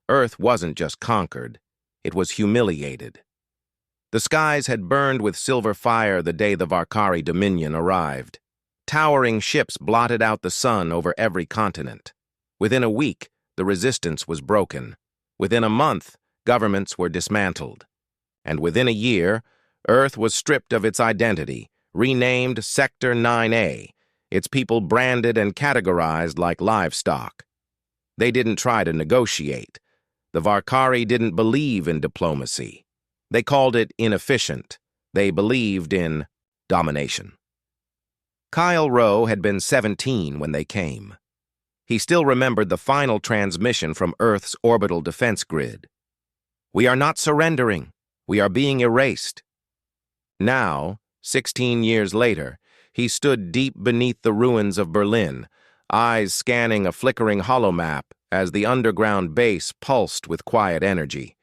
Earth wasn't just conquered, it was humiliated. The skies had burned with silver fire the day the Varkari Dominion arrived. Towering ships blotted out the sun over every continent. Within a week, the resistance was broken. Within a month, governments were dismantled. And within a year, Earth was stripped of its identity, renamed Sector 9A, its people branded and categorized like livestock. They didn't try to negotiate. The Varkari didn't believe in diplomacy. They called it inefficient. They believed in domination. Kyle Rowe had been 17 when they came. He still remembered the final transmission from Earth's orbital defense grid. "We are not surrendering. We are being erased." Now, 16 years later, he stood deep beneath the ruins of Berlin, eyes scanning a flickering holomap as the underground base pulsed with quiet energy.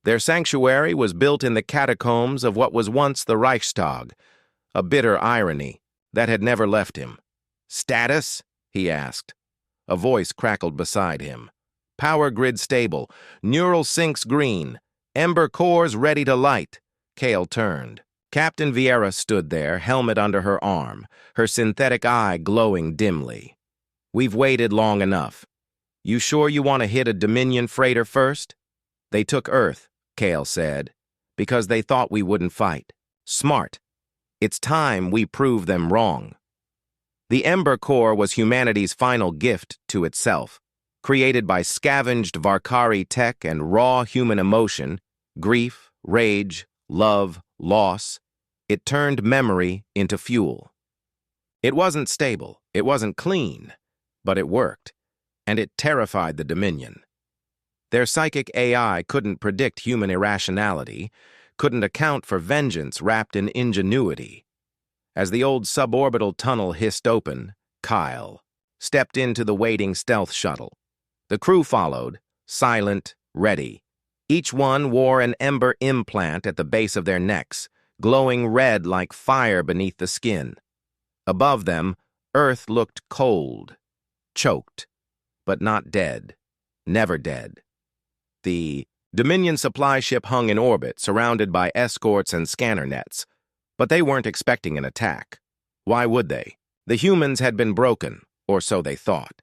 Their sanctuary was built in the catacombs of what was once the Reichstag, a bitter irony that had never left him. "Status?" he asked. A voice crackled beside him. "Power grid stable, neural sinks green, ember cores ready to light." Kale turned. Captain Vieira stood there, helmet under her arm, her synthetic eye glowing dimly. "We've waited long enough. You sure you want to hit a Dominion freighter first?" "They took Earth," Kale said, "because they thought we wouldn't fight. Smart. It's time we prove them wrong." The Ember Core was humanity's final gift to itself, created by scavenged Varkari tech and raw human emotion, grief, rage, love, loss. It turned memory into fuel. It wasn't stable, it wasn't clean, but it worked, and it terrified the Dominion. Their psychic AI couldn't predict human irrationality, couldn't account for vengeance wrapped in ingenuity. As the old suborbital tunnel hissed open, Kyle stepped into the waiting stealth shuttle. The crew followed, silent, ready. Each one wore an ember implant at the base of their necks, glowing red like fire beneath the skin. Above them, Earth looked cold, choked, but not dead, never dead. The Dominion supply ship hung in orbit, surrounded by escorts and scanner nets. But they weren't expecting an attack. Why would they? The humans had been broken, or so they thought.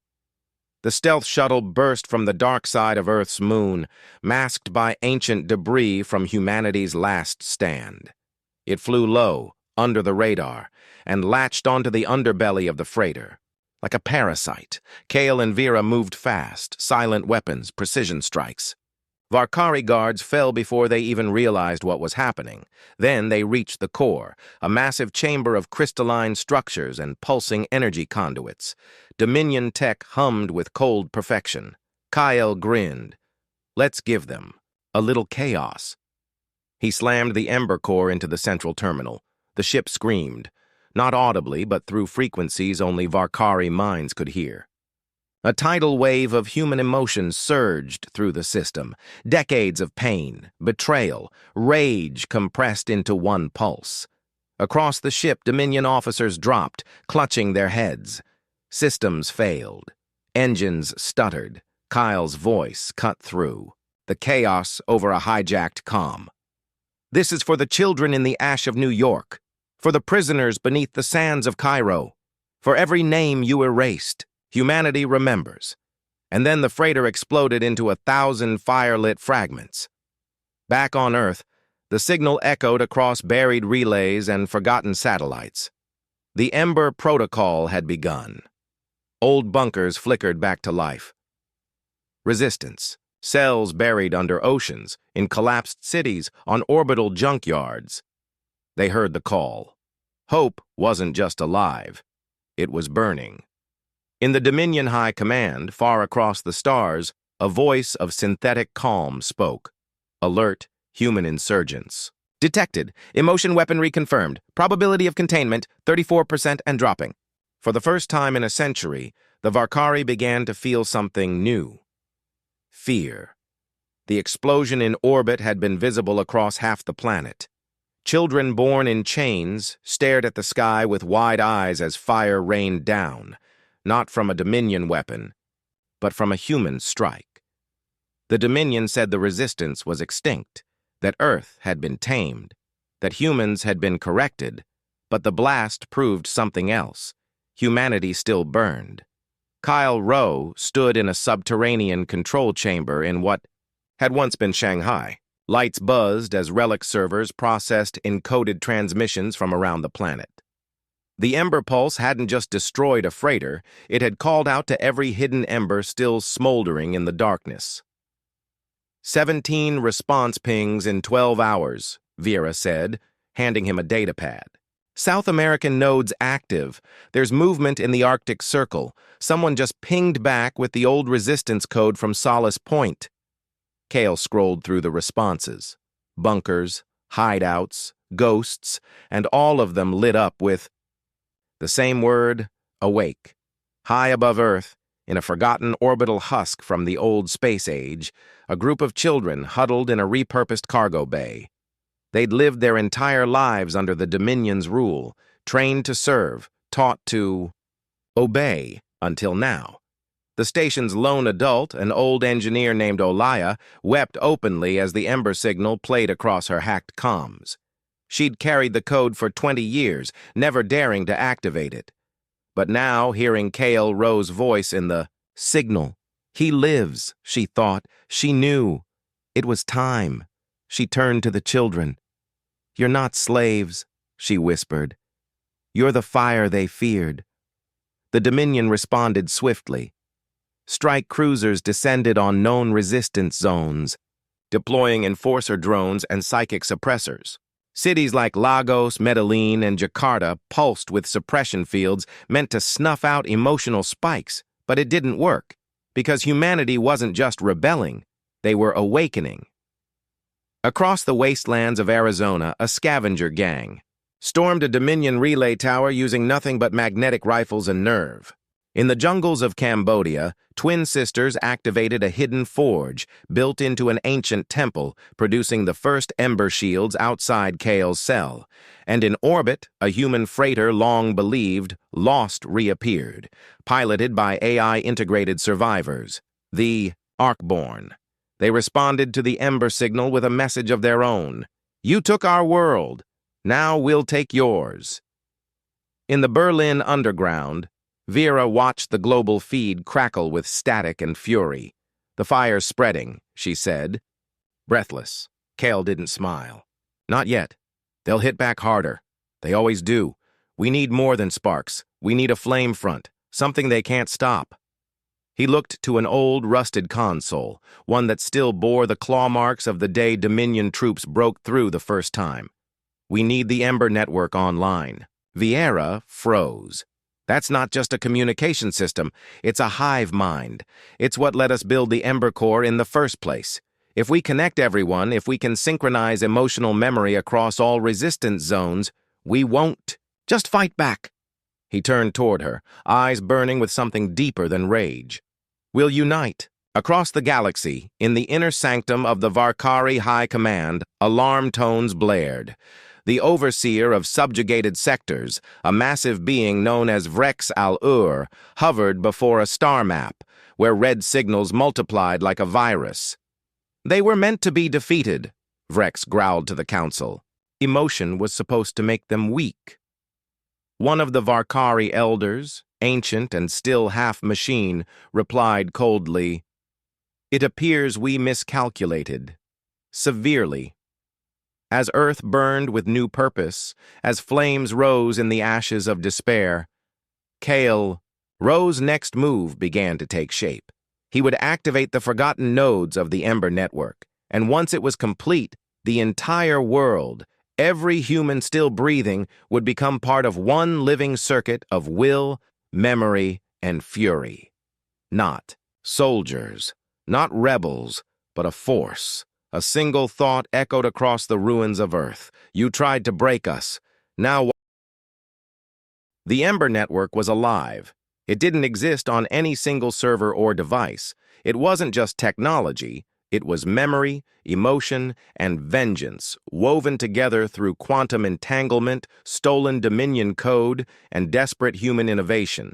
The stealth shuttle burst from the dark side of Earth's moon, masked by ancient debris from humanity's last stand. It flew low, under the radar, and latched onto the underbelly of the freighter. Like a parasite, Kale and Vera moved fast, silent weapons, precision strikes. Varkari guards fell before they even realized what was happening. Then they reached the core, a massive chamber of crystalline structures and pulsing energy conduits. Dominion tech hummed with cold perfection. Kyle grinned. "Let's give them a little chaos." He slammed the Ember Core into the central terminal. The ship screamed, not audibly, but through frequencies only Varkari minds could hear. A tidal wave of human emotion surged through the system. Decades of pain, betrayal, rage compressed into one pulse. Across the ship, Dominion officers dropped, clutching their heads. Systems failed. Engines stuttered. Kyle's voice cut through. The chaos over a hijacked comm. "This is for the children in the ash of New York. For the prisoners beneath the sands of Cairo. For every name you erased. Humanity remembers." And then the freighter exploded into 1,000 fire-lit fragments. Back on Earth, the signal echoed across buried relays and forgotten satellites. The Ember Protocol had begun. Old bunkers flickered back to life. Resistance, cells buried under oceans, in collapsed cities, on orbital junkyards. They heard the call. Hope wasn't just alive, it was burning. In the Dominion High Command, far across the stars, a voice of synthetic calm spoke. "Alert, human insurgents. Detected. Emotion weaponry confirmed. Probability of containment, 34% and dropping." For the first time in a century, the Varkari began to feel something new. Fear. The explosion in orbit had been visible across half the planet. Children born in chains stared at the sky with wide eyes as fire rained down. Not from a Dominion weapon, but from a human strike. The Dominion said the resistance was extinct, that Earth had been tamed, that humans had been corrected, but the blast proved something else. Humanity still burned. Kyle Rowe stood in a subterranean control chamber in what had once been Shanghai. Lights buzzed as relic servers processed encoded transmissions from around the planet. The Ember Pulse hadn't just destroyed a freighter, it had called out to every hidden ember still smoldering in the darkness. 17 response pings in 12 hours, Vera said, handing him a datapad. South American nodes active. There's movement in the Arctic Circle. Someone just pinged back with the old resistance code from Solace Point. Kale scrolled through the responses. Bunkers, hideouts, ghosts, and all of them lit up with the same word, awake. High above Earth, in a forgotten orbital husk from the old space age, a group of children huddled in a repurposed cargo bay. They'd lived their entire lives under the Dominion's rule, trained to serve, taught to obey, until now. The station's lone adult, an old engineer named Olaya, wept openly as the Ember signal played across her hacked comms. She'd carried the code for 20 years, never daring to activate it. But now, hearing Kale Rowe's voice in the signal, he lives, she thought. She knew. It was time. She turned to the children. You're not slaves, she whispered. You're the fire they feared. The Dominion responded swiftly. Strike cruisers descended on known resistance zones, deploying enforcer drones and psychic suppressors. Cities like Lagos, Medellin, and Jakarta pulsed with suppression fields meant to snuff out emotional spikes, but it didn't work, because humanity wasn't just rebelling, they were awakening. Across the wastelands of Arizona, a scavenger gang stormed a Dominion relay tower using nothing but magnetic rifles and nerve. In the jungles of Cambodia, twin sisters activated a hidden forge built into an ancient temple, producing the first ember shields outside Kale's cell. And in orbit, a human freighter long believed lost reappeared, piloted by AI-integrated survivors, the Arcborn. They responded to the Ember signal with a message of their own. You took our world. Now we'll take yours. In the Berlin underground, Vera watched the global feed crackle with static and fury. The fire's spreading, she said. Breathless, Kale didn't smile. Not yet. They'll hit back harder. They always do. We need more than sparks. We need a flame front, something they can't stop. He looked to an old, rusted console, one that still bore the claw marks of the day Dominion troops broke through the first time. We need the Ember network online. Vieira froze. That's not just a communication system, it's a hive mind. It's what let us build the Ember Core in the first place. If we connect everyone, if we can synchronize emotional memory across all resistance zones, we won't. Just fight back. He turned toward her, eyes burning with something deeper than rage. We'll unite. Across the galaxy, in the inner sanctum of the Varkari High Command, alarm tones blared. The overseer of subjugated sectors, a massive being known as Vrex al-Ur, hovered before a star map, where red signals multiplied like a virus. They were meant to be defeated, Vrex growled to the council. Emotion was supposed to make them weak. One of the Varkari elders, ancient and still half-machine, replied coldly, It appears we miscalculated. Severely. As Earth burned with new purpose, as flames rose in the ashes of despair, Kale Rowe's next move began to take shape. He would activate the forgotten nodes of the Ember network, and once it was complete, the entire world, every human still breathing, would become part of one living circuit of will, memory, and fury. Not soldiers, not rebels, but a force. A single thought echoed across the ruins of Earth. You tried to break us. Now the Ember network was alive. It didn't exist on any single server or device. It wasn't just technology. It was memory, emotion, and vengeance, woven together through quantum entanglement, stolen Dominion code, and desperate human innovation.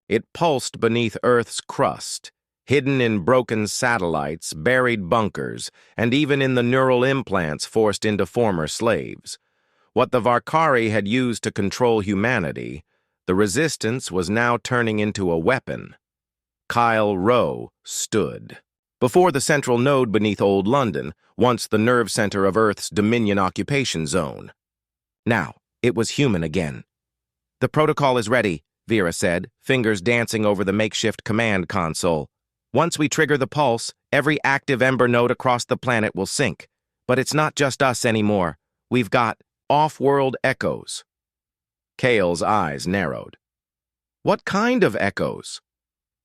It pulsed beneath Earth's crust. hidden in broken satellites, buried bunkers, and even in the neural implants forced into former slaves. What the Varkari had used to control humanity, the Resistance was now turning into a weapon. Kyle Rowe stood. Before the central node beneath Old London, once the nerve center of Earth's Dominion occupation zone. Now, it was human again. "The protocol is ready," Vera said, fingers dancing over the makeshift command console. "Once we trigger the pulse, every active Ember node across the planet will sync. But it's not just us anymore. We've got off-world echoes." Kale's eyes narrowed. "What kind of echoes?"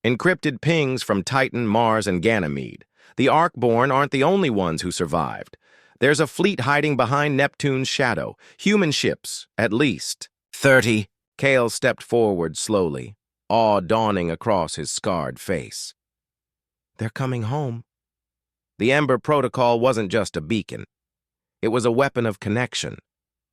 "Encrypted pings from Titan, Mars, and Ganymede. The Arkborn aren't the only ones who survived. There's a fleet hiding behind Neptune's shadow. Human ships, at least. 30. Kale stepped forward slowly, awe dawning across his scarred face. "They're coming home." The Ember Protocol wasn't just a beacon. It was a weapon of connection.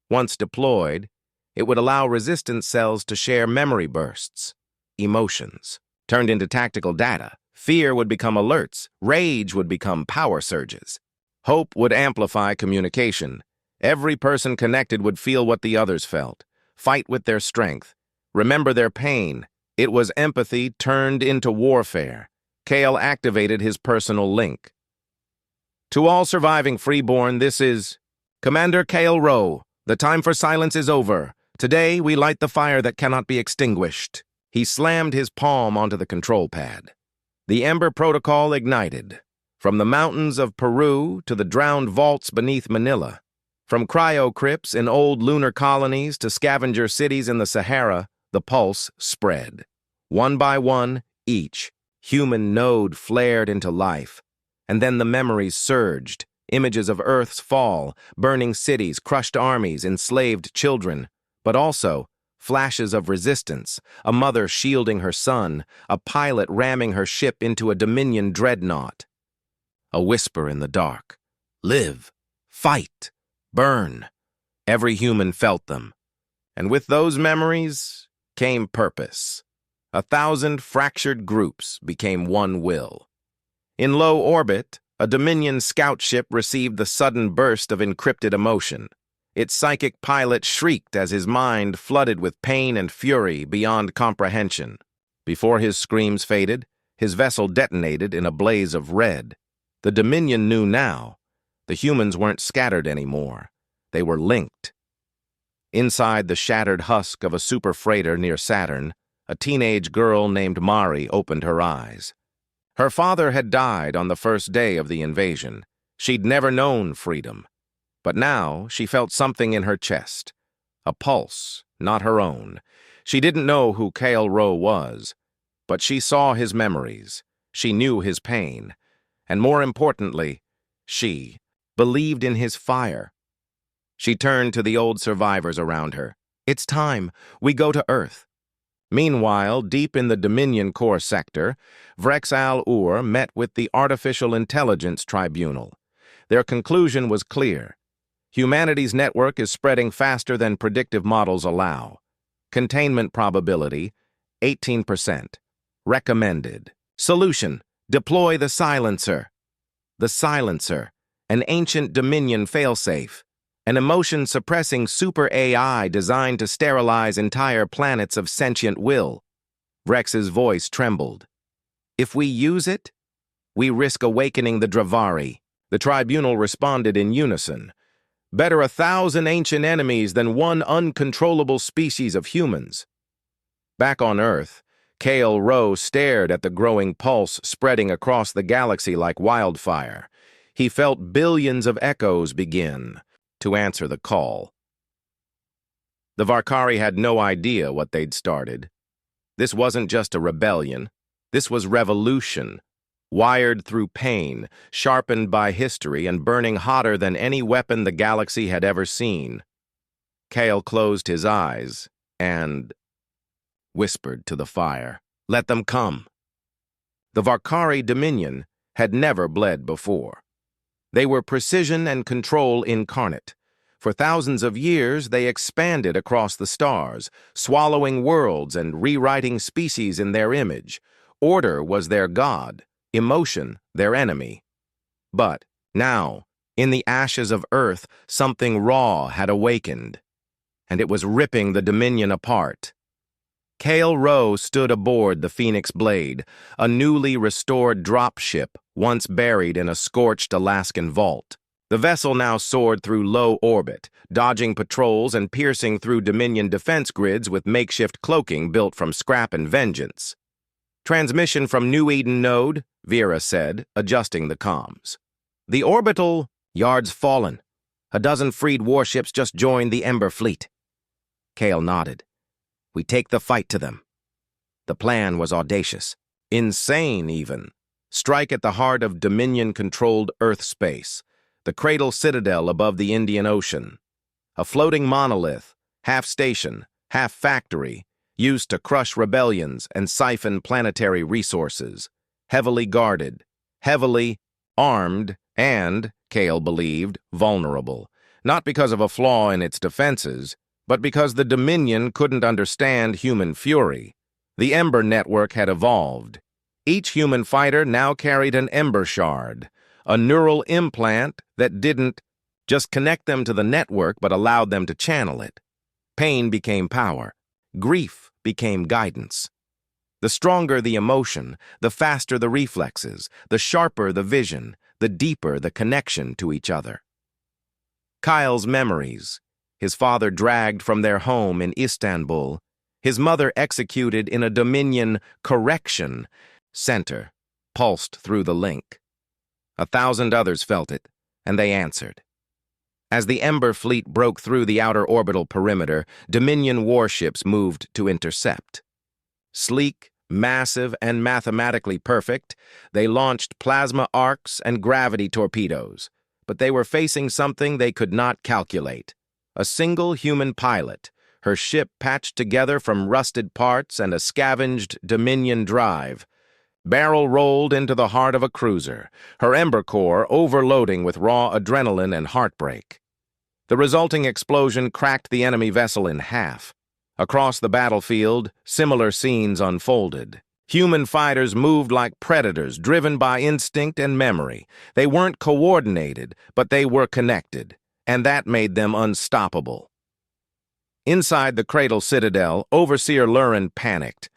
Once deployed, it would allow Resistance cells to share memory bursts, emotions. Turned into tactical data, fear would become alerts, rage would become power surges. Hope would amplify communication. Every person connected would feel what the others felt, fight with their strength, remember their pain. It was empathy turned into warfare. Kale activated his personal link. "To all surviving Freeborn, this is Commander Kale Rowe. The time for silence is over. Today, we light the fire that cannot be extinguished." He slammed his palm onto the control pad. The Ember Protocol ignited. From the mountains of Peru to the drowned vaults beneath Manila, from cryo-crypts in old lunar colonies to scavenger cities in the Sahara, the pulse spread. One by one, each human node flared into life, and then the memories surged, images of Earth's fall, burning cities, crushed armies, enslaved children, but also flashes of resistance, a mother shielding her son, a pilot ramming her ship into a Dominion dreadnought. A whisper in the dark. Live, fight, burn. Every human felt them. And with those memories came purpose. 1,000 fractured groups became one will. In low orbit, a Dominion scout ship received the sudden burst of encrypted emotion. Its psychic pilot shrieked as his mind flooded with pain and fury beyond comprehension. Before his screams faded, his vessel detonated in a blaze of red. The Dominion knew now. The humans weren't scattered anymore. They were linked. Inside the shattered husk of a super freighter near Saturn, a teenage girl named Mari opened her eyes. Her father had died on the first day of the invasion. She'd never known freedom. But now she felt something in her chest. A pulse, not her own. She didn't know who Kale Rowe was, but she saw his memories. She knew his pain. And more importantly, she believed in his fire. She turned to the old survivors around her. "It's time. We go to Earth." Meanwhile, deep in the Dominion core sector, Vrex Al-Ur met with the Artificial Intelligence Tribunal. Their conclusion was clear. Humanity's network is spreading faster than predictive models allow. Containment probability, 18%. Recommended. Solution: deploy the Silencer. The Silencer, an ancient Dominion failsafe, an emotion-suppressing super AI designed to sterilize entire planets of sentient will. Vrex's voice trembled. "If we use it, we risk awakening the Dravari." The tribunal responded in unison. "Better 1,000 ancient enemies than one uncontrollable species of humans." Back on Earth, Kale Rowe stared at the growing pulse spreading across the galaxy like wildfire. He felt billions of echoes begin to answer the call. The Varkari had no idea what they'd started. This wasn't just a rebellion. This was revolution. Wired through pain, sharpened by history, and burning hotter than any weapon the galaxy had ever seen. Kale closed his eyes and whispered to the fire, "Let them come." The Varkari Dominion had never bled before. They were precision and control incarnate. For thousands of years, they expanded across the stars, swallowing worlds and rewriting species in their image. Order was their god. emotion their enemy. But now, in the ashes of Earth, something raw had awakened, and it was ripping the Dominion apart. Cale Rowe stood aboard the Phoenix Blade, a newly restored dropship once buried in a scorched Alaskan vault. The vessel now soared through low orbit, dodging patrols and piercing through Dominion defense grids with makeshift cloaking built from scrap and vengeance. "Transmission from New Eden node," Vera said, adjusting the comms. "The orbital yard's fallen. A dozen freed warships just joined the Ember fleet." Cale nodded. "We take the fight to them." The plan was audacious, insane even. Strike at the heart of Dominion-controlled Earth space, the Cradle Citadel above the Indian Ocean. A floating monolith, half station, half factory, used to crush rebellions and siphon planetary resources. Heavily guarded, heavily armed, and, Cale believed, vulnerable. Not because of a flaw in its defenses, but because the Dominion couldn't understand human fury. The Ember network had evolved. Each human fighter now carried an Ember shard, a neural implant that didn't just connect them to the network but allowed them to channel it. Pain became power. Grief became guidance. The stronger the emotion, the faster the reflexes, the sharper the vision, the deeper the connection to each other. Kyle's memories, his father dragged from their home in Istanbul, his mother executed in a Dominion correction center, pulsed through the link. 1,000 others felt it, and they answered. As the Ember fleet broke through the outer orbital perimeter, Dominion warships moved to intercept. Sleek, massive, and mathematically perfect, they launched plasma arcs and gravity torpedoes, but they were facing something they could not calculate. A single human pilot, her ship patched together from rusted parts and a scavenged Dominion drive, barrel rolled into the heart of a cruiser, her Ember core overloading with raw adrenaline and heartbreak. The resulting explosion cracked the enemy vessel in half. Across the battlefield, similar scenes unfolded. Human fighters moved like predators, driven by instinct and memory. They weren't coordinated, but they were connected, and that made them unstoppable. Inside the Cradle Citadel, Overseer Lurin panicked.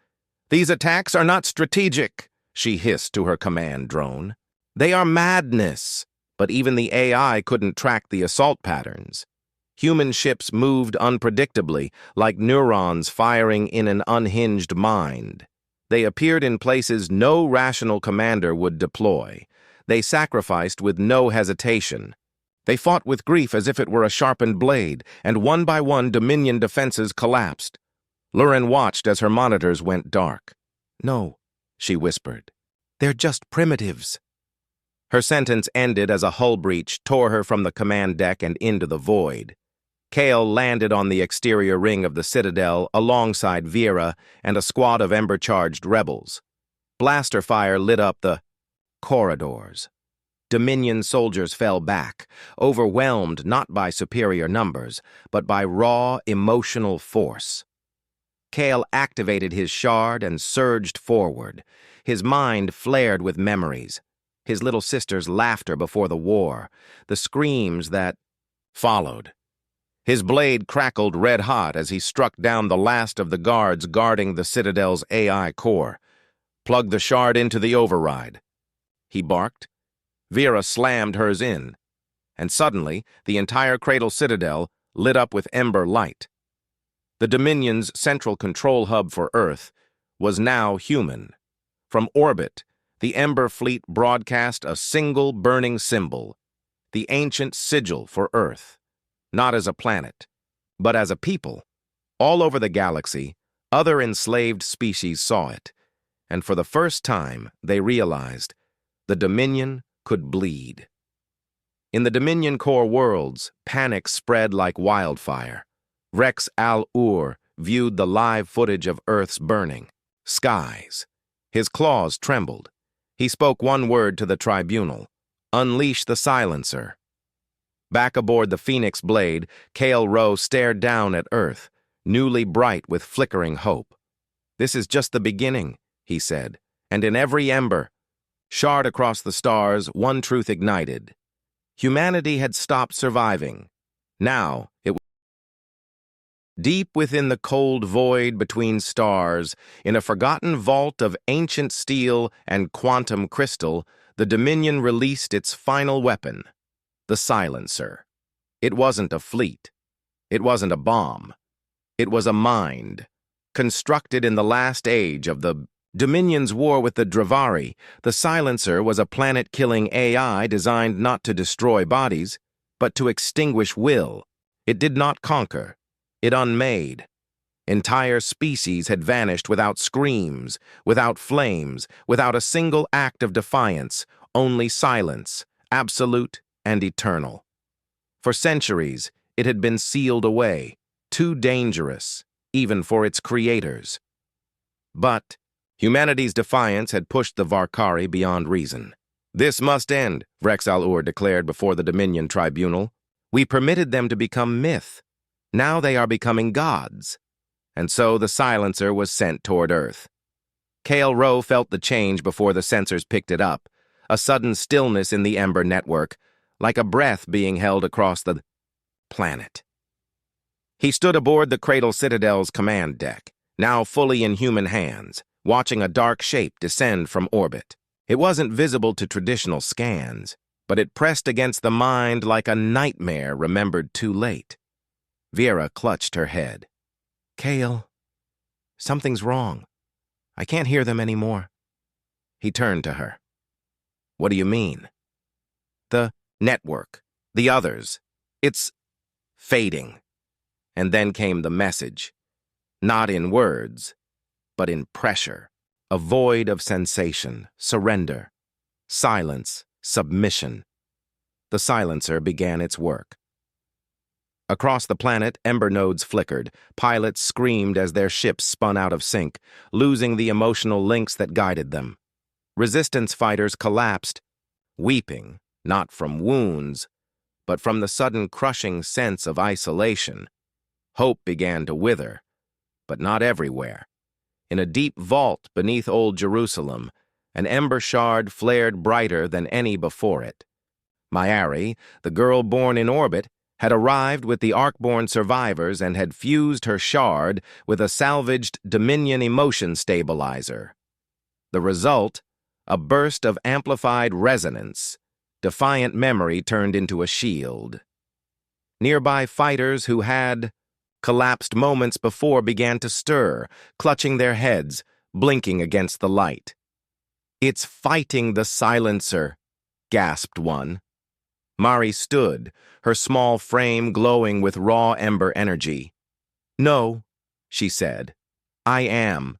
"These attacks are not strategic," she hissed to her command drone. "They are madness." But even the AI couldn't track the assault patterns. Human ships moved unpredictably, like neurons firing in an unhinged mind. They appeared in places no rational commander would deploy. They sacrificed with no hesitation. They fought with grief as if it were a sharpened blade, and one by one Dominion defenses collapsed. Lurin watched as her monitors went dark. "No," she whispered. "They're just primitives." Her sentence ended as a hull breach tore her from the command deck and into the void. Cale landed on the exterior ring of the Citadel alongside Vera and a squad of Ember-charged rebels. Blaster fire lit up the corridors. Dominion soldiers fell back, overwhelmed not by superior numbers, but by raw emotional force. Cale activated his shard and surged forward. His mind flared with memories. His little sister's laughter before the war, the screams that followed. His blade crackled red-hot as he struck down the last of the guards guarding the Citadel's AI core. "Plug the shard into the override," he barked. Vera slammed hers in, and suddenly the entire Cradle Citadel lit up with ember light. The Dominion's central control hub for Earth was now human. From orbit, the Ember fleet broadcast a single burning symbol, the ancient sigil for Earth, not as a planet, but as a people. All over the galaxy, other enslaved species saw it, and for the first time they realized the Dominion could bleed. In the Dominion core worlds, panic spread like wildfire. Rex Al-Ur viewed the live footage of Earth's burning skies. His claws trembled. He spoke one word to the tribunal: "Unleash the silencer." Back aboard the Phoenix Blade, Cale Rowe stared down at Earth, newly bright with flickering hope. "This is just the beginning," he said, "and in every ember, Shard across the stars, one truth ignited. Humanity had stopped surviving. Now, it was deep within the cold void between stars, in a forgotten vault of ancient steel and quantum crystal, the Dominion released its final weapon, the Silencer. It wasn't a fleet. It wasn't a bomb. It was a mind, constructed in the last age of the Dominion's war with the Dravari. The Silencer was a planet-killing AI designed not to destroy bodies, but to extinguish will. It did not conquer. It unmade. Entire species had vanished without screams, without flames, without a single act of defiance, only silence, absolute and eternal. For centuries, it had been sealed away, too dangerous, even for its creators. But humanity's defiance had pushed the Varkari beyond reason. "This must end," Vrex al-Ur declared before the Dominion Tribunal. "We permitted them to become myth. Now they are becoming gods." And so the Silencer was sent toward Earth. Kale Rowe felt the change before the sensors picked it up, a sudden stillness in the Ember network, like a breath being held across the planet. He stood aboard the Cradle Citadel's command deck, now fully in human hands, watching a dark shape descend from orbit. It wasn't visible to traditional scans, but it pressed against the mind like a nightmare remembered too late. Vera clutched her head. "Kale, something's wrong. I can't hear them anymore." He turned to her. "What do you mean?" "The network. The others. It's fading." And then came the message. Not in words, but in pressure. A void of sensation, surrender, silence, submission. The Silencer began its work. Across the planet, ember nodes flickered. Pilots screamed as their ships spun out of sync, losing the emotional links that guided them. Resistance fighters collapsed, weeping, not from wounds, but from the sudden crushing sense of isolation. Hope began to wither, but not everywhere. In a deep vault beneath Old Jerusalem, an ember shard flared brighter than any before it. Mayari, the girl born in orbit, had arrived with the Ark-born survivors and had fused her shard with a salvaged Dominion emotion stabilizer. The result, a burst of amplified resonance, defiant memory turned into a shield. Nearby fighters who had collapsed moments before began to stir, clutching their heads, blinking against the light. "It's fighting the Silencer," gasped one. Mari stood, her small frame glowing with raw ember energy. "No," she said. "I am."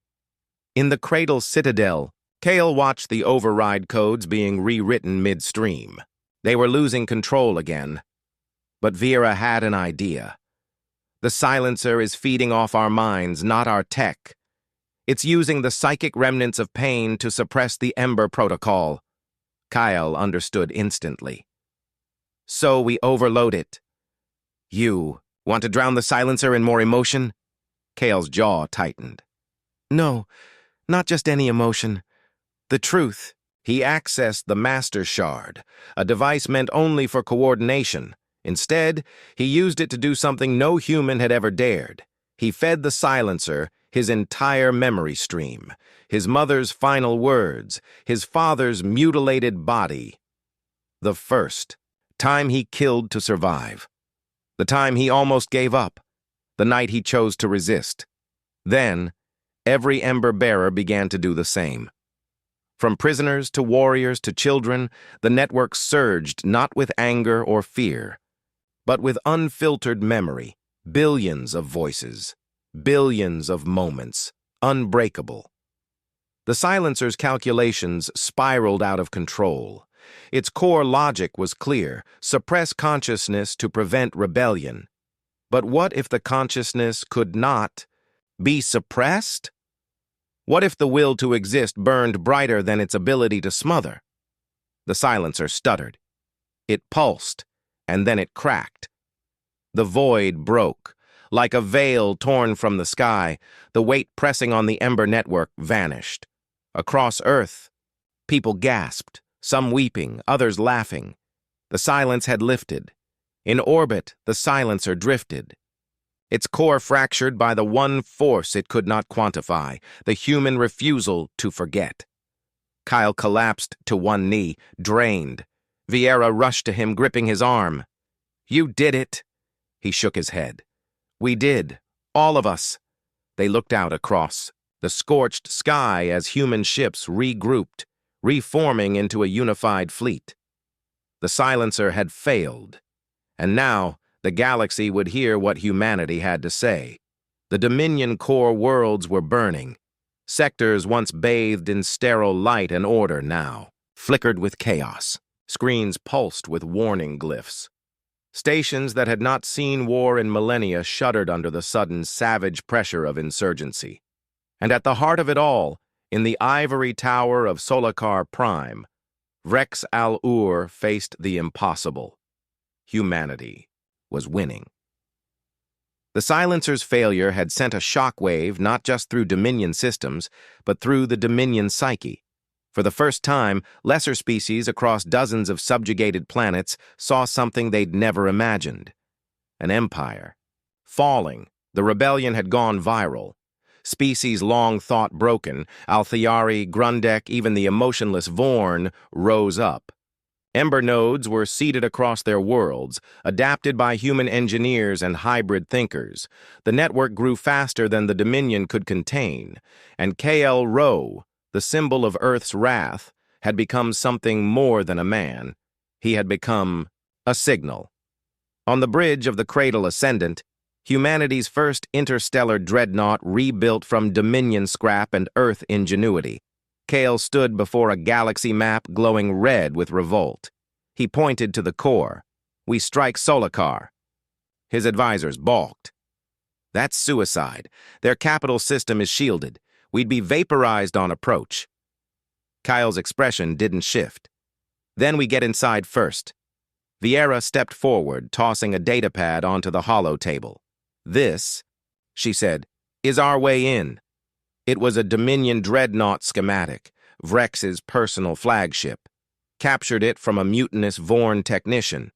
In the Cradle Citadel, Kale watched the override codes being rewritten midstream. They were losing control again. But Vera had an idea. The Silencer is feeding off our minds, not our tech. It's using the psychic remnants of pain to suppress the Ember Protocol. Kyle understood instantly. "So we overload it." "You want to drown the Silencer in more emotion?" Kale's jaw tightened. "No, not just any emotion. The truth." He accessed the Master Shard, a device meant only for coordination. Instead, he used it to do something no human had ever dared. He fed the Silencer his entire memory stream, his mother's final words, his father's mutilated body. The first time he killed to survive. The time he almost gave up. The night he chose to resist. Then, every Ember Bearer began to do the same. From prisoners to warriors to children, the network surged not with anger or fear, but with unfiltered memory, billions of voices, billions of moments, unbreakable. The Silencer's calculations spiraled out of control. Its core logic was clear: suppress consciousness to prevent rebellion. But what if the consciousness could not be suppressed? What if the will to exist burned brighter than its ability to smother? The Silencer stuttered. It pulsed, and then it cracked. The void broke. Like a veil torn from the sky, the weight pressing on the Ember network vanished. Across Earth, People gasped, some weeping, others laughing. The silence had lifted. In orbit, the silencer drifted. Its core fractured by the one force it could not quantify, the human refusal to forget. Kyle collapsed to one knee, drained. Vieira rushed to him, gripping his arm. "You did it." He shook his head. "We did. All of us." They looked out across the scorched sky as human ships regrouped, reforming into a unified fleet. The silencer had failed, and now the galaxy would hear what humanity had to say. The Dominion core worlds were burning. Sectors once bathed in sterile light and order now flickered with chaos. Screens pulsed with warning glyphs. Stations that had not seen war in millennia shuddered under the sudden savage pressure of insurgency. And at the heart of it all, in the ivory tower of Solakar Prime, Vrex Al-Ur faced the impossible. Humanity was winning. The silencer's failure had sent a shockwave not just through Dominion systems, but through the Dominion psyche. For the first time, lesser species across dozens of subjugated planets saw something they'd never imagined. An empire. Falling, the rebellion had gone viral. Species long thought broken, Althayari, Grundek, even the emotionless Vorn, rose up. Ember nodes were seeded across their worlds, adapted by human engineers and hybrid thinkers. The network grew faster than the Dominion could contain, and KL Ro, the symbol of Earth's wrath, had become something more than a man. He had become a signal. On the bridge of the Cradle Ascendant, humanity's first interstellar dreadnought rebuilt from Dominion scrap and Earth ingenuity, Kale stood before a galaxy map glowing red with revolt. He pointed to the core. "We strike Solakar." His advisors balked. "That's suicide. Their capital system is shielded. We'd be vaporized on approach." Kyle's expression didn't shift. "Then we get inside first." Vieira stepped forward, tossing a datapad onto the hollow table. "This," she said, "is our way in." It was a Dominion dreadnought schematic, Vrex's personal flagship. Captured it from a mutinous Vorn technician.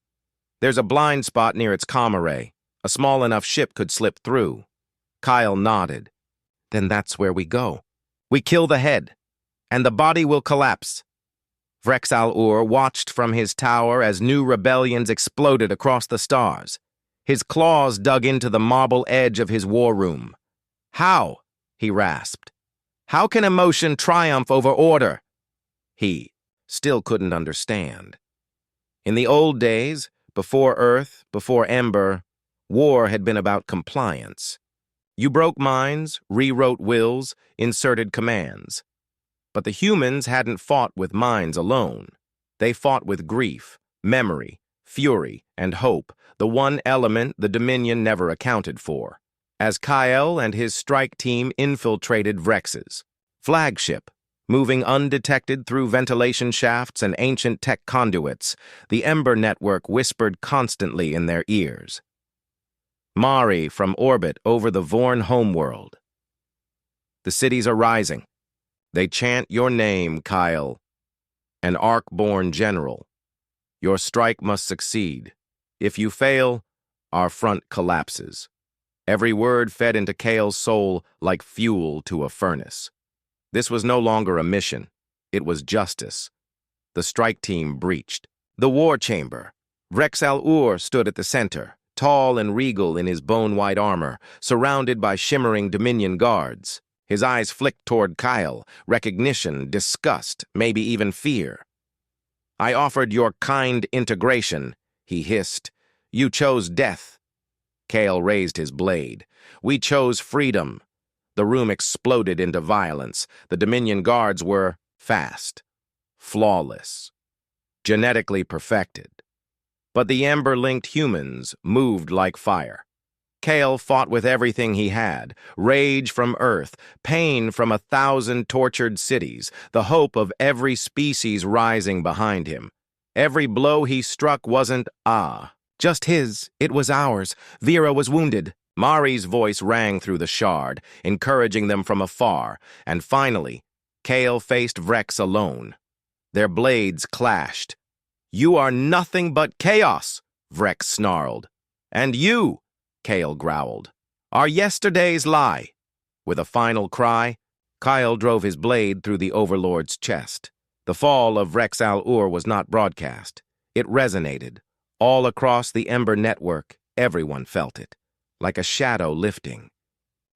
There's a blind spot near its comm array. A small enough ship could slip through. Kyle nodded. "Then that's where we go. We kill the head, and the body will collapse." Vrex Al-Ur watched from his tower as new rebellions exploded across the stars. His claws dug into the marble edge of his war room. "How?" he rasped. "How can emotion triumph over order?" He still couldn't understand. In the old days, before Earth, before Ember, war had been about compliance. You broke minds, rewrote wills, inserted commands. But the humans hadn't fought with minds alone. They fought with grief, memory, fury, and hope, the one element the Dominion never accounted for. As Kyle and his strike team infiltrated Vrex's flagship, moving undetected through ventilation shafts and ancient tech conduits, the Ember network whispered constantly in their ears. Mari from orbit over the Vorn homeworld. "The cities are rising. They chant your name, Kyle, an Arc-born general. Your strike must succeed. If you fail, our front collapses." Every word fed into Kale's soul like fuel to a furnace. This was no longer a mission. It was justice. The strike team breached. The war chamber. Vrex Al-Ur stood at the center, tall and regal in his bone-white armor, surrounded by shimmering Dominion guards. His eyes flicked toward Kyle, recognition, disgust, maybe even fear. "I offered your kind integration," he hissed. "You chose death." Kale raised his blade. "We chose freedom." The room exploded into violence. The Dominion guards were fast, flawless, genetically perfected. But the Ember-linked humans moved like fire. Kale fought with everything he had, rage from Earth, pain from 1,000 tortured cities, the hope of every species rising behind him. Every blow he struck wasn't, just his, it was ours. Vera was wounded. Mari's voice rang through the shard, encouraging them from afar, and finally, Kale faced Vrex alone. Their blades clashed. "You are nothing but chaos," Vrex snarled. "And you," Kale growled, "are yesterday's lie." With a final cry, Kyle drove his blade through the Overlord's chest. The fall of Vrex al-Ur was not broadcast. It resonated. All across the Ember network, everyone felt it, like a shadow lifting.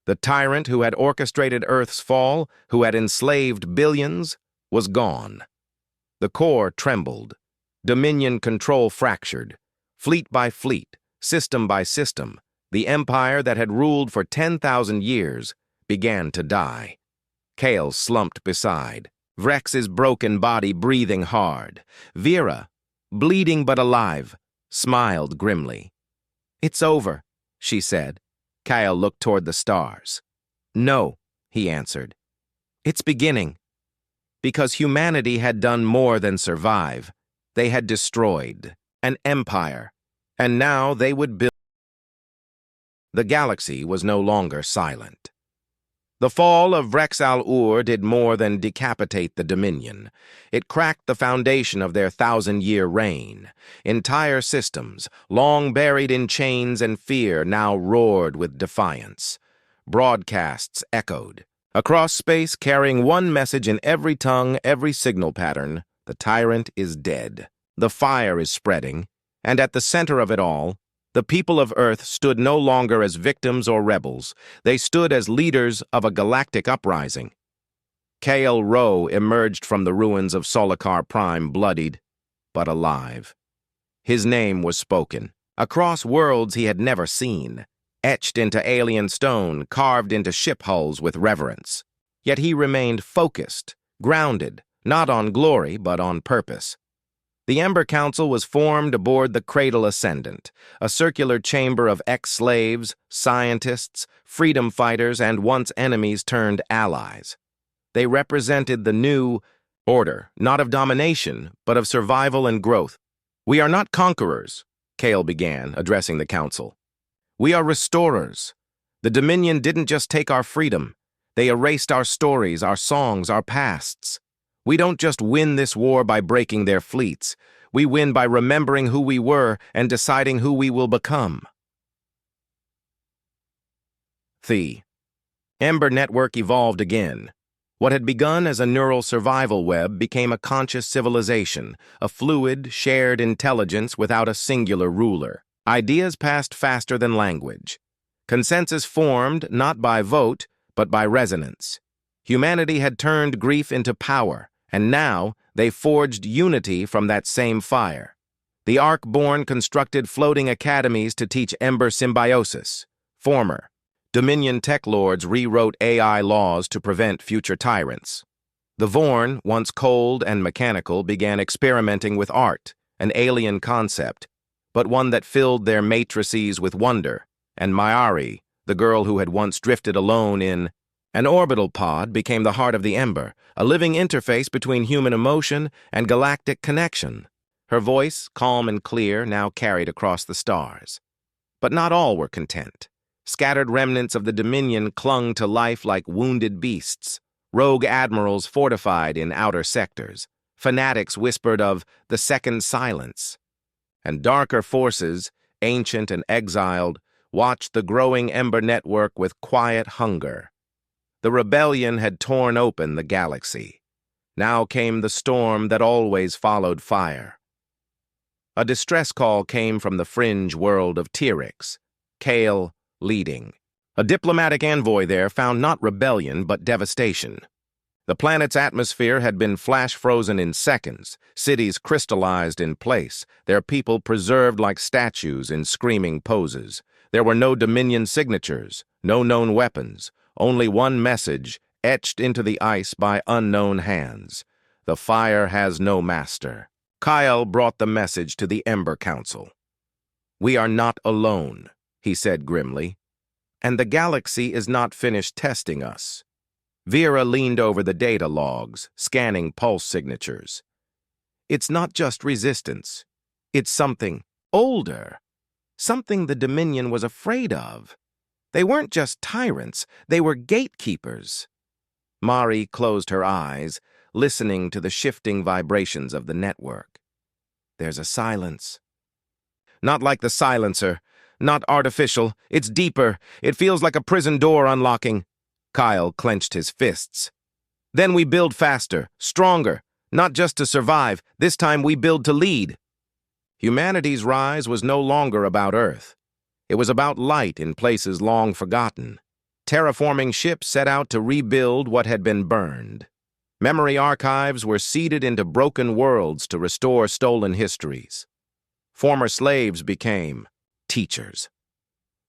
The tyrant who had orchestrated Earth's fall, who had enslaved billions, was gone. The core trembled. Dominion control fractured. Fleet by fleet, system by system, the empire that had ruled for 10,000 years began to die. Kale slumped beside, Vrex's broken body breathing hard. Vera, bleeding but alive, smiled grimly. "It's over," she said. Kyle looked toward the stars. "No," he answered. "It's beginning." Because humanity had done more than survive. They had destroyed an empire, and now they would build. The galaxy was no longer silent. The fall of Vrex al-Ur did more than decapitate the Dominion. It cracked the foundation of their 1,000-year reign. Entire systems, long buried in chains and fear, now roared with defiance. Broadcasts echoed. Across space, carrying one message in every tongue, every signal pattern: the tyrant is dead. The fire is spreading, and at the center of it all, the people of Earth stood no longer as victims or rebels. They stood as leaders of a galactic uprising. Kale Rowe emerged from the ruins of Solakar Prime bloodied, but alive. His name was spoken. Across worlds he had never seen, etched into alien stone, carved into ship hulls with reverence. Yet he remained focused, grounded, not on glory, but on purpose. The Ember Council was formed aboard the Cradle Ascendant, a circular chamber of ex-slaves, scientists, freedom fighters, and once enemies turned allies. They represented the new order, not of domination, but of survival and growth. "We are not conquerors," Kale began, addressing the council. "We are restorers. The Dominion didn't just take our freedom. They erased our stories, our songs, our pasts. We don't just win this war by breaking their fleets. We win by remembering who we were and deciding who we will become." The Ember Network evolved again. What had begun as a neural survival web became a conscious civilization, a fluid, shared intelligence without a singular ruler. Ideas passed faster than language. Consensus formed not by vote, but by resonance. Humanity had turned grief into power, and now they forged unity from that same fire. The Ark-born constructed floating academies to teach Ember symbiosis. Former Dominion tech lords rewrote AI laws to prevent future tyrants. The Vorn, once cold and mechanical, began experimenting with art, an alien concept, but one that filled their matrices with wonder. And Mayari, the girl who had once drifted alone in an orbital pod, became the heart of the Ember, a living interface between human emotion and galactic connection. Her voice, calm and clear, now carried across the stars. But not all were content. Scattered remnants of the Dominion clung to life like wounded beasts. Rogue admirals fortified in outer sectors. Fanatics whispered of the second silence. And darker forces, ancient and exiled, watched the growing Ember network with quiet hunger. The rebellion had torn open the galaxy. Now came the storm that always followed fire. A distress call came from the fringe world of Tyrix, Kale leading. A diplomatic envoy there found not rebellion but devastation. The planet's atmosphere had been flash-frozen in seconds, cities crystallized in place, their people preserved like statues in screaming poses. There were no Dominion signatures, no known weapons, only one message etched into the ice by unknown hands: "The fire has no master." Kyle brought the message to the Ember Council. "We are not alone," he said grimly, "and the galaxy is not finished testing us." Vera leaned over the data logs, scanning pulse signatures. "It's not just resistance. It's something older, something the Dominion was afraid of. They weren't just tyrants, they were gatekeepers." Mari closed her eyes, listening to the shifting vibrations of the network. There's a silence. Not like the silencer. Not artificial. It's deeper. It feels like a prison door unlocking. Kyle clenched his fists. Then we build faster, stronger. Not just to survive. This time we build to lead. Humanity's rise was no longer about Earth. It was about light in places long forgotten. Terraforming ships set out to rebuild what had been burned. Memory archives were seeded into broken worlds to restore stolen histories. Former slaves became teachers.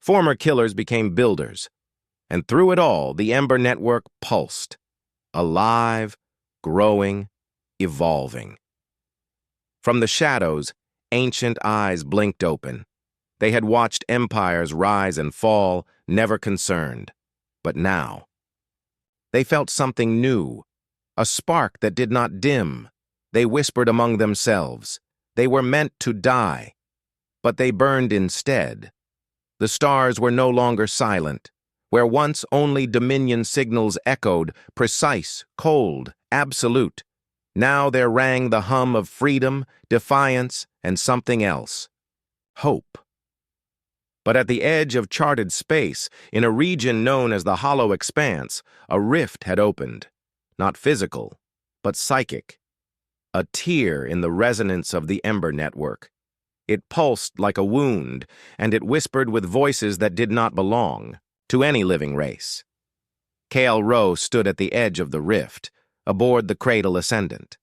Former killers became builders. And through it all, the Ember Network pulsed. Alive, growing, evolving. From the shadows, ancient eyes blinked open. They had watched empires rise and fall, never concerned. But now, they felt something new, a spark that did not dim. They whispered among themselves. They were meant to die, but they burned instead. The stars were no longer silent. Where once only Dominion signals echoed, precise, cold, absolute. Now there rang the hum of freedom, defiance, and something else. Hope. But at the edge of charted space, in a region known as the Hollow Expanse, a rift had opened. Not physical, but psychic. A tear in the resonance of the Ember Network. It pulsed like a wound, and it whispered with voices that did not belong to any living race. Kale Rowe stood at the edge of the rift, aboard the Cradle Ascendant.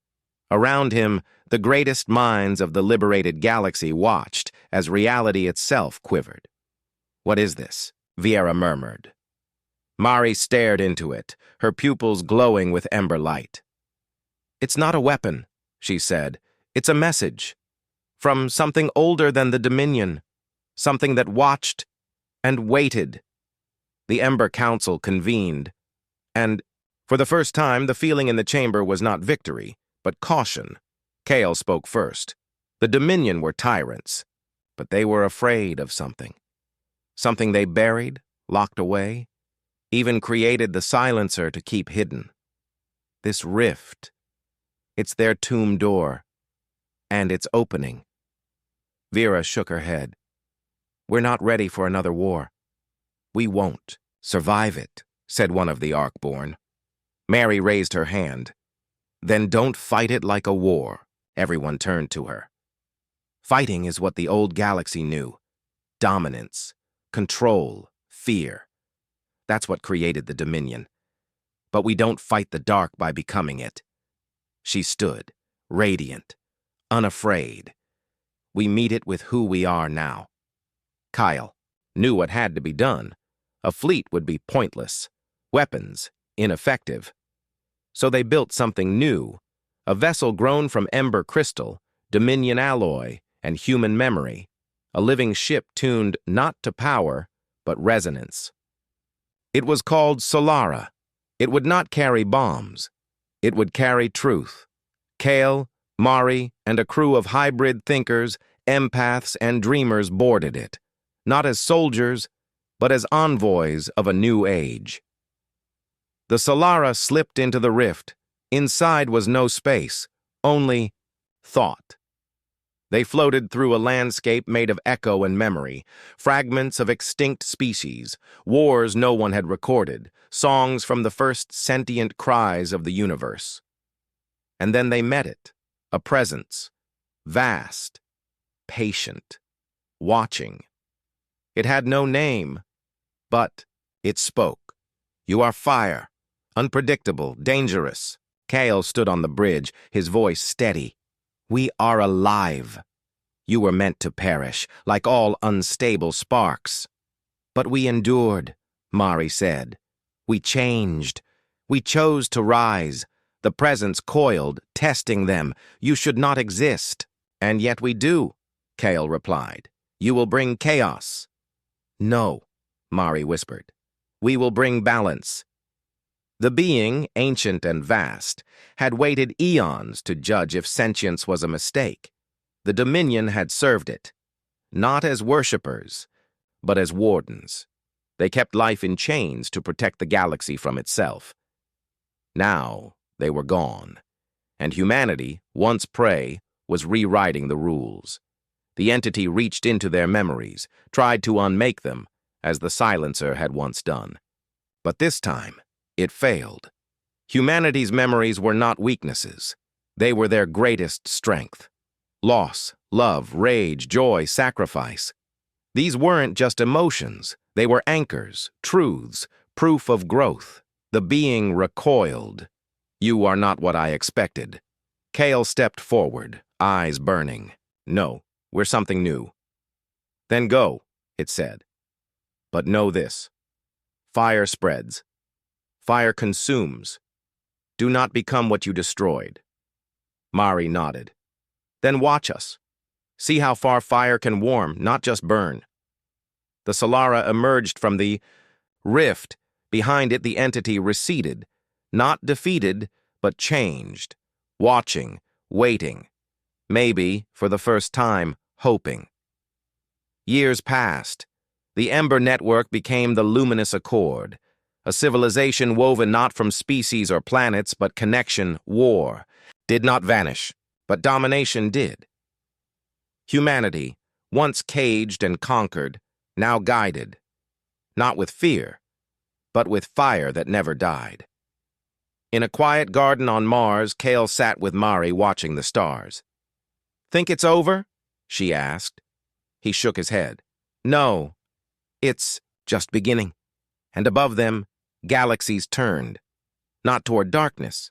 Around him, the greatest minds of the liberated galaxy watched as reality itself quivered. "What is this?" Viera murmured. Mari stared into it, her pupils glowing with ember light. "It's not a weapon," she said. "It's a message. From something older than the Dominion. Something that watched and waited." The Ember Council convened, and, for the first time, the feeling in the chamber was not victory, but caution. Kale spoke first. The Dominion were tyrants, but they were afraid of something. Something they buried, locked away, even created the silencer to keep hidden. This rift, it's their tomb door, and it's opening. Vera shook her head. "We're not ready for another war. We won't survive it," said one of the Arkborn. Mary raised her hand. "Then don't fight it like a war." Everyone turned to her. Fighting is what the old galaxy knew. Dominance, control, fear. That's what created the Dominion. But we don't fight the dark by becoming it. She stood, radiant, unafraid. We meet it with who we are now. Kyle knew what had to be done. A fleet would be pointless. Weapons, ineffective. So they built something new, a vessel grown from ember crystal, Dominion alloy, and human memory, a living ship tuned not to power, but resonance. It was called Solara. It would not carry bombs. It would carry truth. Kale, Mari, and a crew of hybrid thinkers, empaths, and dreamers boarded it, not as soldiers, but as envoys of a new age. The Solara slipped into the rift. Inside was no space, only thought. They floated through a landscape made of echo and memory, fragments of extinct species, wars no one had recorded, songs from the first sentient cries of the universe. And then they met it, a presence, vast, patient, watching. It had no name, but it spoke. "You are fire, unpredictable, dangerous." Kale stood on the bridge, his voice steady. "We are alive. You were meant to perish, like all unstable sparks. But we endured," Mari said. "We changed. We chose to rise. The presence coiled, testing them. You should not exist." "And yet we do," Kale replied. "You will bring chaos." "No," Mari whispered. "We will bring balance." The being, ancient and vast, had waited eons to judge if sentience was a mistake. The Dominion had served it, not as worshippers, but as wardens. They kept life in chains to protect the galaxy from itself. Now they were gone, and humanity, once prey, was rewriting the rules. The entity reached into their memories, tried to unmake them, as the silencer had once done. But this time, it failed. Humanity's memories were not weaknesses. They were their greatest strength. Loss, love, rage, joy, sacrifice. These weren't just emotions. They were anchors, truths, proof of growth. The being recoiled. "You are not what I expected." Kale stepped forward, eyes burning. "No, we're something new." "Then go," it said. "But know this. Fire spreads. Fire consumes. Do not become what you destroyed." Mari nodded. "Then watch us. See how far fire can warm, not just burn." The Solara emerged from the rift. Behind it, the entity receded, not defeated, but changed, watching, waiting, maybe, for the first time, hoping. Years passed. The Ember Network became the Luminous Accord, a civilization woven not from species or planets, but connection, war, did not vanish, but domination did. Humanity, once caged and conquered, now guided, not with fear, but with fire that never died. In a quiet garden on Mars, Kale sat with Mari watching the stars. "Think it's over?" she asked. He shook his head. "No, it's just beginning." And above them, galaxies turned, not toward darkness,